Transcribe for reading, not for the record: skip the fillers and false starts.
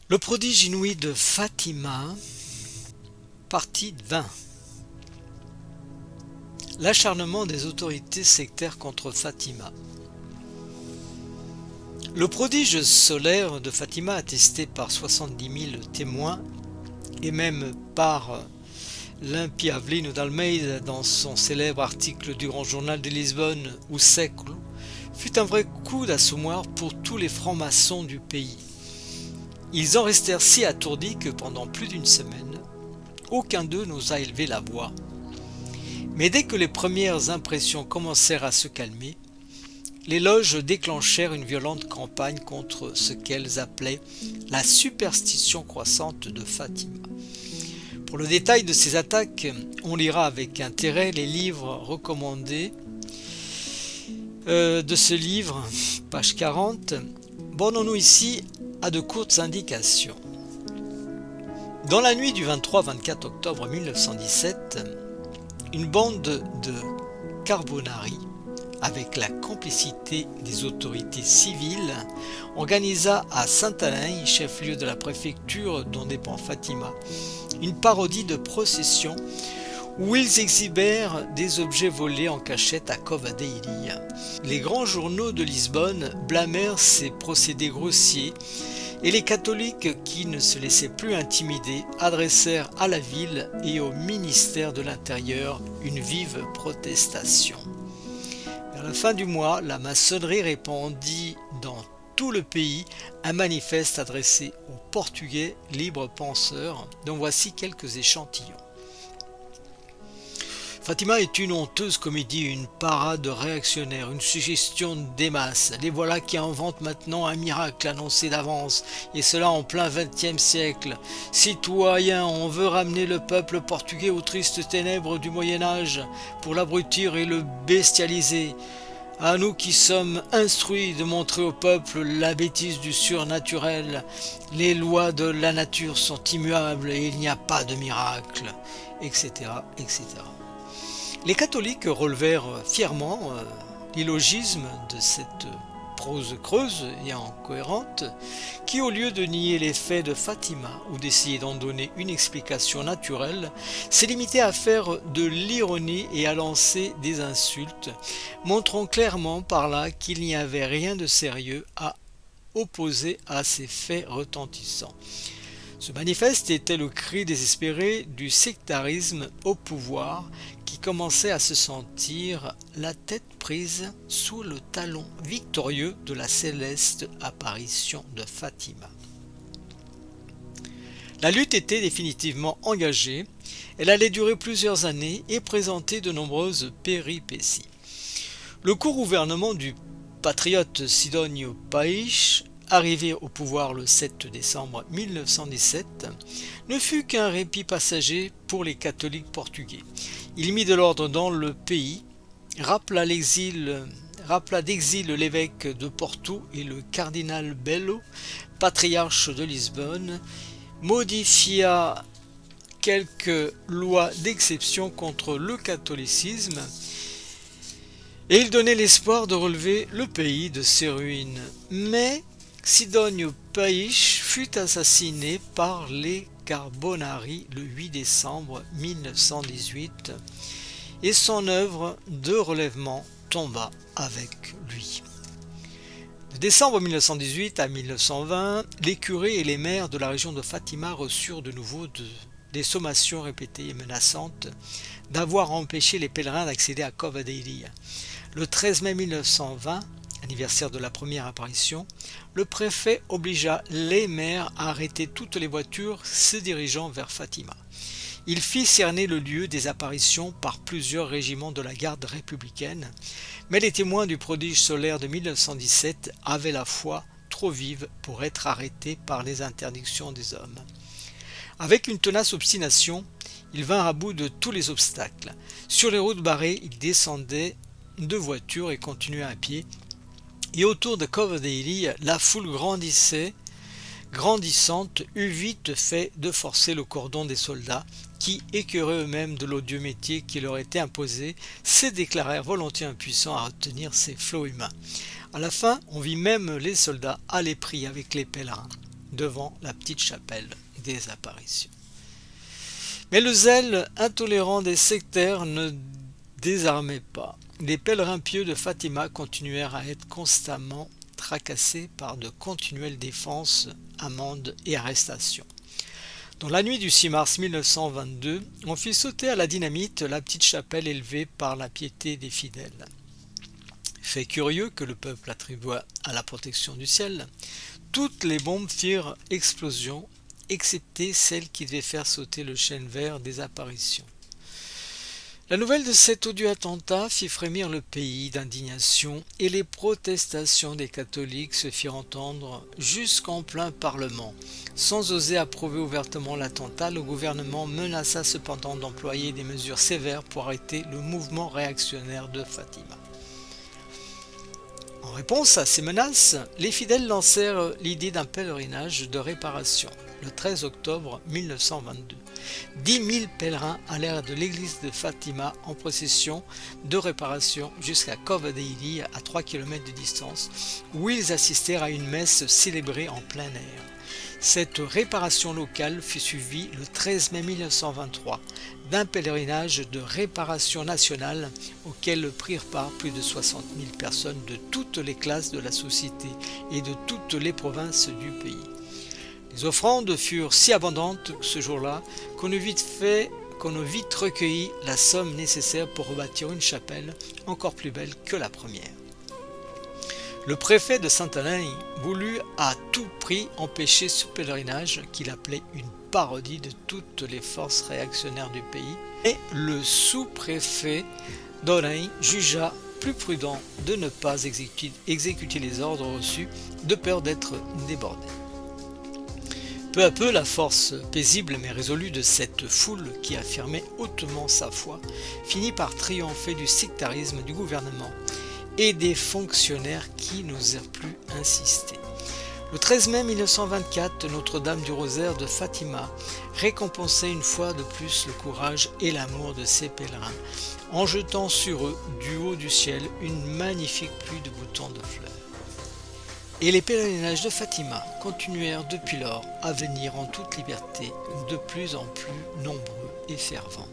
Le prodige inouï de Fatima, partie 20. L'acharnement des autorités sectaires contre Fatima. Le prodige solaire de Fatima, attesté par 70 000 témoins et même par Limpi Avelino d'Almeida dans son célèbre article du Grand Journal de Lisbonne ou Século, fut un vrai coup d'assommoir pour tous les francs-maçons du pays. Ils en restèrent si attourdis que pendant plus d'une semaine, aucun d'eux n'osa élever la voix. Mais dès que les premières impressions commencèrent à se calmer, les loges déclenchèrent une violente campagne contre ce qu'elles appelaient la superstition croissante de Fatima. Pour le détail de ces attaques, on lira avec intérêt les livres recommandés de ce livre, page 40. Bornons-nous ici à de courtes indications. Dans la nuit du 23-24 octobre 1917, une bande de Carbonari, avec la complicité des autorités civiles, organisa à Saint-Alain, chef-lieu de la préfecture dont dépend Fatima, une parodie de procession où ils exhibèrent des objets volés en cachette à Cova da Iria. Les grands journaux de Lisbonne blâmèrent ces procédés grossiers et les catholiques qui ne se laissaient plus intimider adressèrent à la ville et au ministère de l'Intérieur une vive protestation. Vers la fin du mois, la maçonnerie répandit dans tout le pays un manifeste adressé aux Portugais libres penseurs, dont voici quelques échantillons. Fatima est une honteuse comédie, une parade réactionnaire, une suggestion des masses. Les voilà qui inventent maintenant un miracle annoncé d'avance, et cela en plein XXe siècle. Citoyens, on veut ramener le peuple portugais aux tristes ténèbres du Moyen-Âge pour l'abrutir et le bestialiser. À nous qui sommes instruits de montrer au peuple la bêtise du surnaturel. Les lois de la nature sont immuables et il n'y a pas de miracle, etc., etc. Les catholiques relevèrent fièrement l'illogisme de cette prose creuse et incohérente qui, au lieu de nier les faits de Fatima ou d'essayer d'en donner une explication naturelle, s'est limité à faire de l'ironie et à lancer des insultes, montrant clairement par là qu'il n'y avait rien de sérieux à opposer à ces faits retentissants. Ce manifeste était le cri désespéré du sectarisme au pouvoir qui commençait à se sentir la tête prise sous le talon victorieux de la céleste apparition de Fatima. La lutte était définitivement engagée, elle allait durer plusieurs années et présenter de nombreuses péripéties. Le court gouvernement du patriote Sidónio Paes, arrivé au pouvoir le 7 décembre 1917, ne fut qu'un répit passager pour les catholiques portugais. Il mit de l'ordre dans le pays, rappela d'exil l'évêque de Porto et le cardinal Belo, patriarche de Lisbonne, modifia quelques lois d'exception contre le catholicisme, et il donnait l'espoir de relever le pays de ses ruines. Mais Sidónio Paes fut assassiné par les Carbonari le 8 décembre 1918 et son œuvre de relèvement tomba avec lui. De décembre 1918 à 1920, les curés et les maires de la région de Fatima reçurent de nouveau des sommations répétées et menaçantes d'avoir empêché les pèlerins d'accéder à Cova da Iria. Le 13 mai 1920, anniversaire de la première apparition, le préfet obligea les maires à arrêter toutes les voitures se dirigeant vers Fatima. Il fit cerner le lieu des apparitions par plusieurs régiments de la garde républicaine, mais les témoins du prodige solaire de 1917 avaient la foi trop vive pour être arrêtés par les interdictions des hommes. Avec une tenace obstination, ils vinrent à bout de tous les obstacles. Sur les routes barrées, ils descendaient de voitures et continuaient à pied. Et autour de Cova da Iria, la foule grandissante eut vite fait de forcer le cordon des soldats qui, écœurés eux-mêmes de l'odieux métier qui leur était imposé, se déclarèrent volontiers impuissants à retenir ces flots humains. À la fin, on vit même les soldats à l'épris avec les pèlerins. devant la petite chapelle des apparitions. Mais le zèle intolérant des sectaires ne désarmait pas. Les pèlerins pieux de Fatima continuèrent à être constamment tracassés par de continuelles défenses, amendes et arrestations. Dans la nuit du 6 mars 1922, on fit sauter à la dynamite la petite chapelle élevée par la piété des fidèles. Fait curieux que le peuple attribua à la protection du ciel, toutes les bombes firent explosion, excepté celle qui devait faire sauter le chêne vert des apparitions. La nouvelle de cet odieux attentat fit frémir le pays d'indignation et les protestations des catholiques se firent entendre jusqu'en plein Parlement. Sans oser approuver ouvertement l'attentat, le gouvernement menaça cependant d'employer des mesures sévères pour arrêter le mouvement réactionnaire de Fatima. En réponse à ces menaces, les fidèles lancèrent l'idée d'un pèlerinage de réparation. Le 13 octobre 1922, 10 000 pèlerins allèrent de l'église de Fatima en procession de réparation jusqu'à Kovadéili, à 3 km de distance, où ils assistèrent à une messe célébrée en plein air. Cette réparation locale fut suivie le 13 mai 1923 d'un pèlerinage de réparation nationale auquel prirent part plus de 60 000 personnes de toutes les classes de la société et de toutes les provinces du pays. Les offrandes furent si abondantes ce jour-là qu'on eut vite recueilli la somme nécessaire pour rebâtir une chapelle encore plus belle que la première. Le préfet de Saint-Alain voulut à tout prix empêcher ce pèlerinage qu'il appelait une parodie de toutes les forces réactionnaires du pays, et le sous-préfet d'Oreille jugea plus prudent de ne pas exécuter les ordres reçus de peur d'être débordé. Peu à peu, la force paisible mais résolue de cette foule qui affirmait hautement sa foi finit par triompher du sectarisme du gouvernement et des fonctionnaires qui n'osèrent plus insister. Le 13 mai 1924, Notre-Dame du Rosaire de Fatima récompensait une fois de plus le courage et l'amour de ses pèlerins, en jetant sur eux, du haut du ciel, une magnifique pluie de boutons de fleurs. Et les pèlerinages de Fatima continuèrent depuis lors à venir en toute liberté, de plus en plus nombreux et fervents.